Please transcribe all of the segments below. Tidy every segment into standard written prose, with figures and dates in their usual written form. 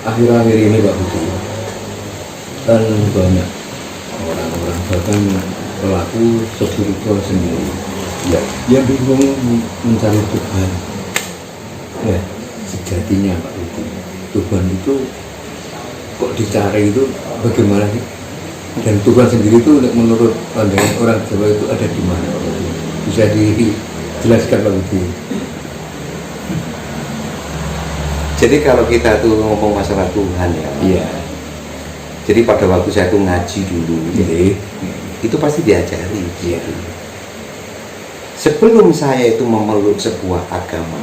akhir-akhir ini Pak Budi kan banyak orang-orang bahkan pelaku spiritual sendiri ya yang bingung mencari Tuhan ya sejatinya Pak Budi. Tuhan itu kok dicari itu bagaimana sih? Dan Tuhan sendiri itu menurut pandangan orang Jawa itu ada di mana Pak Budi? Bisa dijelaskan Pak Budi? Jadi kalau kita tuh ngomong masalah Tuhan ya, Iya. jadi pada waktu saya tuh ngaji dulu, Jadi itu pasti diajari. iya. Sebelum saya itu memeluk sebuah agama,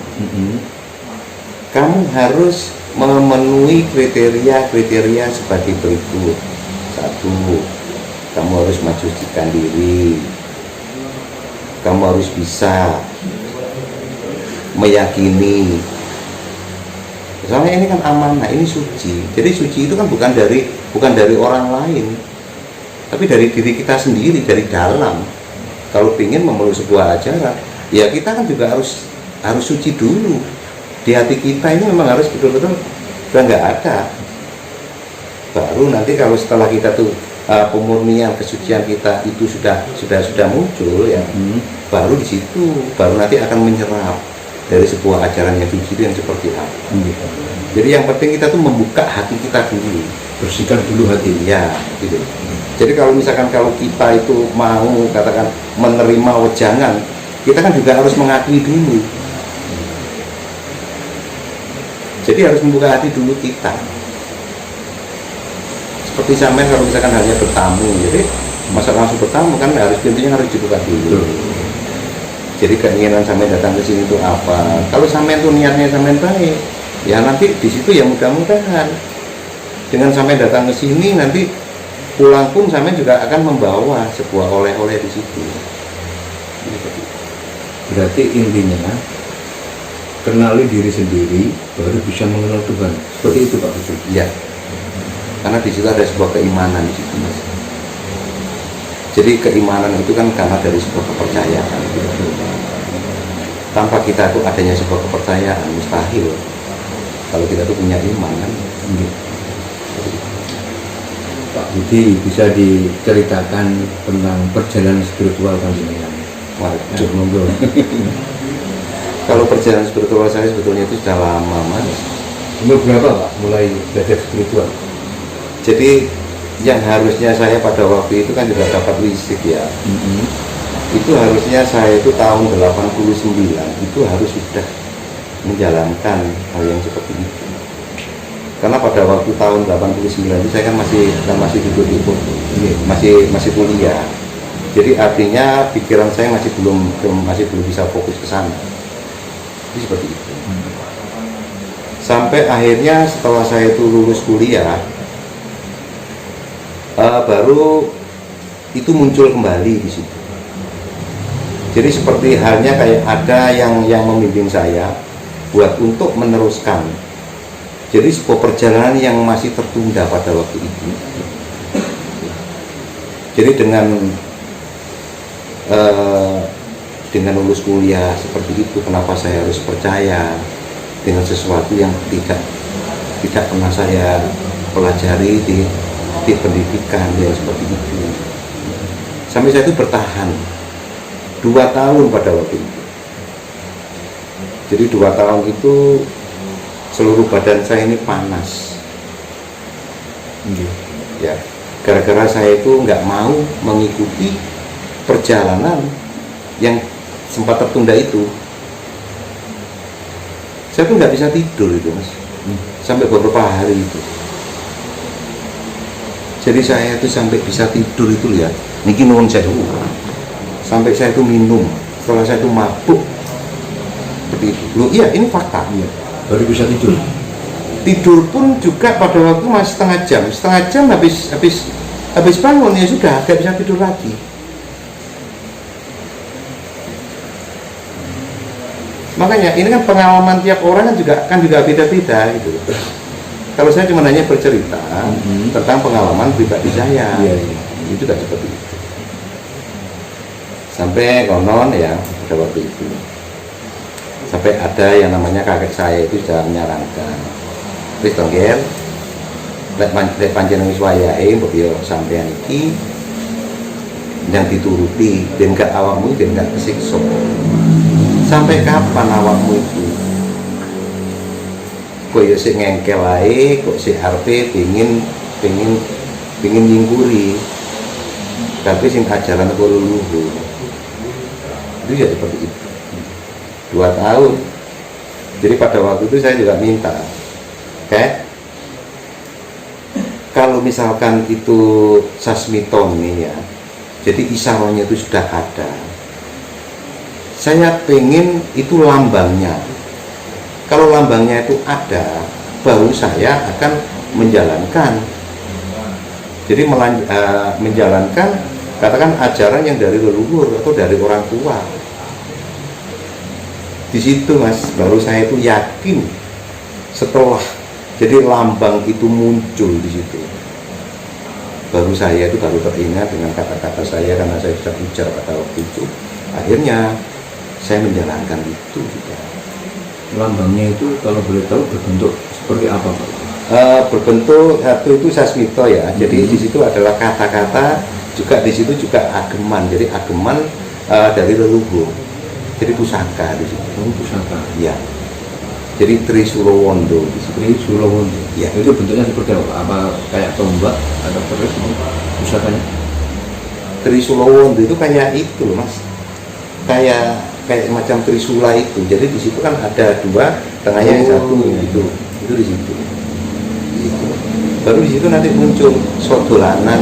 kamu harus memenuhi kriteria sebagai berikut. Satu, kamu harus mensucikan diri, kamu harus bisa meyakini. Soalnya ini kan amanah, ini suci. Jadi suci itu kan bukan dari orang lain, tapi dari diri kita sendiri, dari dalam. Kalau ingin memeluk sebuah ajaran, ya kita kan juga harus suci dulu. Di hati kita ini memang harus betul-betul sudah nggak ada. Baru nanti kalau setelah kita tuh pemurnian kesucian kita itu sudah muncul ya, baru di situ baru nanti akan menyerap dari sebuah ajaran yang suci itu yang seperti apa. Jadi yang penting kita tuh membuka hati kita dulu, Bersihkan dulu hati. ya gitu. Jadi kalau misalkan kalau kita itu mau katakan menerima wejangan, kita kan juga harus mengakui dulu. Jadi harus membuka hati dulu kita. Seperti sampean kalau misalkan hanya bertamu, jadi masa langsung bertamu kan harus pintunya harus dibuka dulu. Jadi keinginan sampean datang ke sini itu apa? Kalau sampean tuh niatnya sampean baik, ya nanti di situ ya mudah-mudahan dengan sampean datang ke sini nanti pulang pun sampean juga akan membawa sebuah oleh-oleh di situ. Berarti intinya kenali diri sendiri baru bisa mengenal Tuhan. Seperti itu Pak Budi. Ya, karena di situ ada sebuah keimanan di situ, Mas. Jadi keimanan itu kan karena dari sebuah kepercayaan. Tanpa kita tuh adanya sebuah kepercayaan mustahil. Kalau kita tuh punya iman kan. Pak Budi bisa diceritakan tentang perjalanan spiritual panjenengan. Waduh. Monggo. Kalau perjalanan spiritual saya sebetulnya itu sudah lama, Mas. Umur berapa Pak mulai belajar spiritual? Jadi yang harusnya saya pada waktu itu kan juga dapat wisik ya. Itu harusnya saya itu tahun 89 itu harus sudah menjalankan hal yang seperti itu. Karena pada waktu tahun 89 itu saya kan masih duduk di masih kuliah. Jadi artinya pikiran saya masih belum bisa fokus ke sana. Jadi seperti itu. Sampai akhirnya setelah saya itu lulus kuliah, baru itu muncul kembali di situ. Jadi seperti halnya kayak ada yang membimbing saya buat untuk meneruskan. Jadi sebuah perjalanan yang masih tertunda pada waktu itu. Jadi dengan lulus kuliah seperti itu, kenapa saya harus percaya dengan sesuatu yang tidak pernah saya pelajari di pendidikan yang seperti itu. Sampai saya itu bertahan 2 tahun pada waktu itu. Jadi 2 tahun itu seluruh badan saya ini panas. Ya, gara-gara saya itu nggak mau mengikuti perjalanan yang sempat tertunda itu. Saya tuh nggak bisa tidur itu, Mas. Sampai beberapa hari itu. Jadi saya itu sampai bisa tidur itu lihat. Niki nuwun sewu. Sampai saya itu minum. Setelah saya itu mabuk. Seperti itu. Loh, iya, ini fakta. Iya. Baru bisa tidur. Tidur pun juga pada waktu masih setengah jam habis bangun ya sudah nggak bisa tidur lagi. Makanya ini kan pengalaman tiap orang kan juga beda-beda gitu. Kalau saya cuma hanya bercerita tentang pengalaman pribadi saya, itu juga seperti itu. Sampai konon ya pada waktu itu, sampai ada yang namanya kakek saya itu sudah menyarankan, wis dongger, lek panjenengan wis wayahe mbok yo sampean iki yang dituruti ben gak awakmu ben gak kesiksa. Sampai kapan awakmu itu kok ya sik ngengkel ae, kok sik arepe pengin nyingkuri, tapi sing ajaran kok leluhur itu ya seperti itu. 2 tahun. Jadi pada waktu itu saya juga minta, kalau misalkan itu sasmito nih ya, jadi isarohnya itu sudah ada, saya pengen itu lambangnya. Kalau lambangnya itu ada, baru saya akan menjalankan. Jadi menjalankan, katakan ajaran yang dari leluhur atau dari orang tua. Di situ mas, baru saya itu yakin setelah jadi lambang itu muncul di situ. Baru saya itu baru teringat dengan kata-kata saya karena saya sudah ujar pada waktu itu. Akhirnya saya menjalankan itu juga. Lambangnya itu kalau boleh tahu berbentuk seperti apa Pak? Berbentuk satu itu sasmito ya. Jadi di situ adalah kata-kata, juga di situ juga ageman. Jadi ageman dari leluhur. Jadi pusaka di situ. Oh, pusaka. Ya. Jadi Trisulowondo di situ. Trisulowondo. Ya. Itu bentuknya seperti apa? Apa kayak tombak atau keris pusakanya? Trisulowondo itu kayak itu loh mas. Kayak macam trisula itu. Jadi di situ kan ada 2, tengahnya yang 1 gitu. Itu di situ. Baru di situ nanti muncul sodolanan.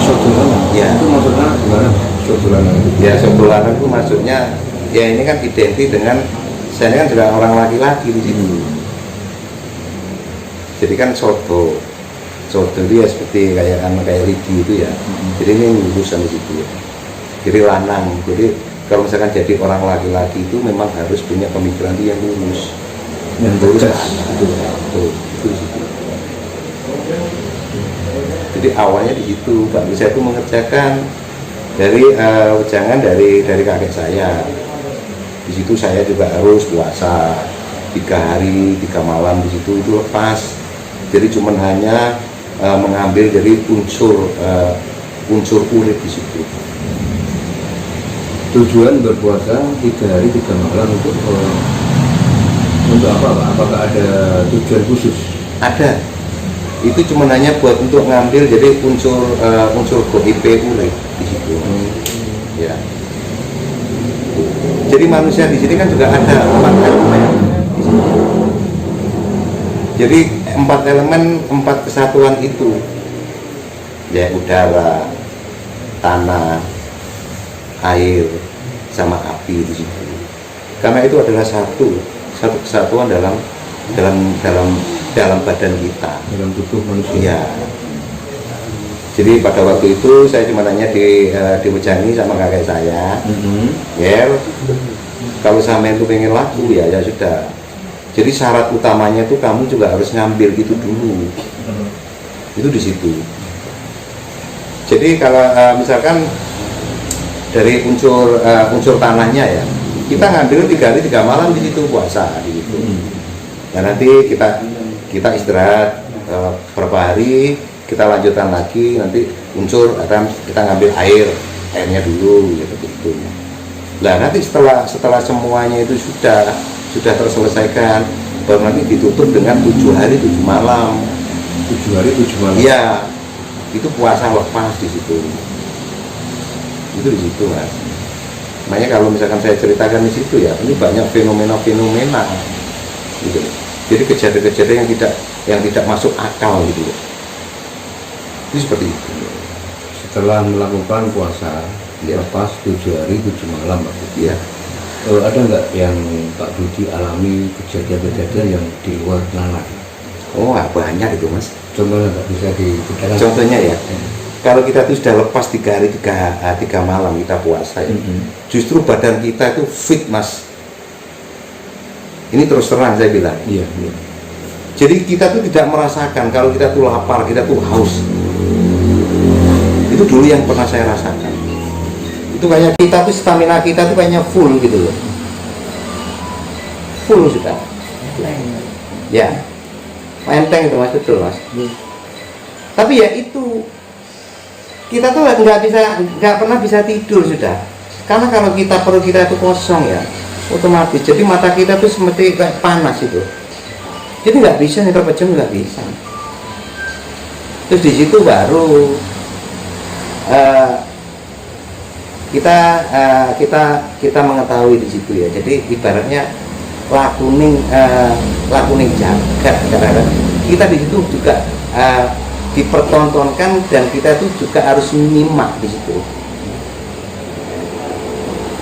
Sodolanan. Ya. Itu maksudnya gimana? Sodolanan. Ya sodolanan itu maksudnya ya ini kan identik dengan saya ini kan juga orang laki-laki di situ. Jadi kan sodo itu ya seperti kayak Ridi itu ya. Jadi ini lulusan di situ ya. Jadi lanang. Jadi kalau misalkan jadi orang laki-laki itu memang harus punya pemikiran yang lurus, yang lurus tegas. itu di situ. Jadi awalnya di situ Pak saya itu mengerjakan dari jangan dari kakek saya. Di situ saya juga harus puasa 3 hari 3 malam di situ itu lepas. Jadi cuman hanya mengambil dari unsur kulit di situ. Tujuan berpuasa 3 hari 3 malam untuk apa Pak? Apakah ada tujuan khusus? Ada. Itu cuma hanya buat untuk ngambil jadi unsur GOIP kulit di situ. Ya. Jadi manusia di sini kan juga ada 4 elemen di sini. Jadi 4 elemen, 4 kesatuan itu. Ya udara, tanah, air, sama api di situ. Karena itu adalah satu kesatuan dalam badan kita, dalam tubuh manusia. Iya. Jadi pada waktu itu saya cuma nanya di Wejangi sama kakek saya, ya kalau sampean itu pengen laku ya sudah. Jadi syarat utamanya tuh kamu juga harus ngambil itu dulu. Itu di situ. Jadi kalau misalkan dari unsur tanahnya ya, kita ngambil 3 hari 3 malam di situ puasa di situ. Nah nanti kita istirahat beberapa hari, kita lanjutkan lagi, nanti unsur kita ngambil airnya dulu gitu. Nah nanti setelah semuanya itu sudah terselesaikan, baru nanti ditutup dengan 7 hari 7 malam. 7 hari 7 malam. Iya, itu puasa lepas di situ. Itu di situ mas. Makanya kalau misalkan saya ceritakan di situ ya, ini banyak fenomena gitu. Jadi kejadian-kejadian yang tidak masuk akal gitu. Ini seperti itu. Setelah melakukan puasa Ya. lepas 7 hari 7 malam Pak. Iya. Ada nggak yang Pak Budi alami kejadian-kejadian yang di luar nalar? Oh banyak itu mas. Contohnya nggak bisa diceritakan? Contohnya ya. Kalau kita tuh sudah lepas 3 hari 3 malam kita puasa ya, justru badan kita itu fit mas. Ini terus terang saya bilang. Iya. Jadi kita tuh tidak merasakan kalau kita tuh lapar, kita tuh haus. Itu dulu yang pernah saya rasakan. Itu kayak kita tuh stamina kita tuh kayaknya full gitu loh. Full sudah. Ya. enteng itu Mas, betul Mas. Tapi ya itu kita tuh nggak pernah bisa tidur sudah, karena kalau perut kita itu kosong ya, otomatis jadi mata kita tuh seperti kayak panas itu, jadi nggak bisa nih berapa jam, nggak bisa. Terus di situ baru kita mengetahui di situ ya, jadi ibaratnya lakuning jagat, karena kita di situ juga dipertontonkan dan kita tuh juga harus menyimak di situ.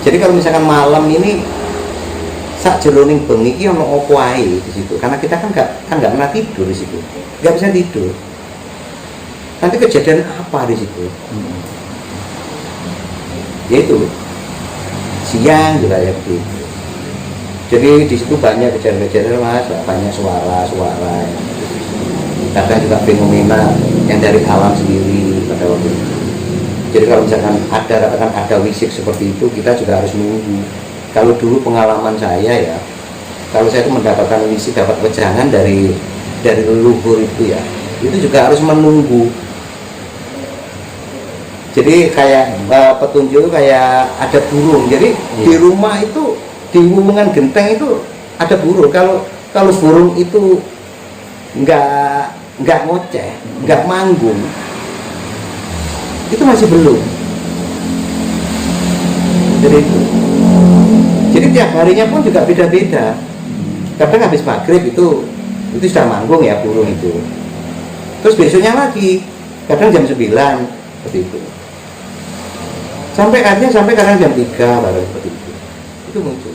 Jadi kalau misalkan malam ini sak jeroning bengi iki ono opo ae di situ, karena kita kan nggak pernah tidur di situ, nggak bisa tidur. Nanti kejadian apa di situ? Yaitu siang juga ya begitu. Jadi di situ banyak kejadian-kejadian Mas, banyak suara-suara. Kadang juga fenomena yang dari alam sendiri pada waktu itu. Jadi kalau misalkan ada wisik seperti itu, kita juga harus menunggu. Kalau dulu pengalaman saya ya, kalau saya itu mendapatkan wisik, dapat wejangan dari leluhur itu ya, itu juga harus menunggu. Jadi kayak petunjuk kayak ada burung. Jadi di rumah itu, di wuwungan genteng itu ada burung. Kalau burung itu nggak ngoceh, nggak manggung, itu masih belum. Jadi tiap harinya pun juga beda-beda. Kadang habis maghrib itu sudah manggung ya burung itu. Terus besoknya lagi, kadang jam 9 seperti itu. Sampai kadang jam 3 baru seperti itu. Itu muncul.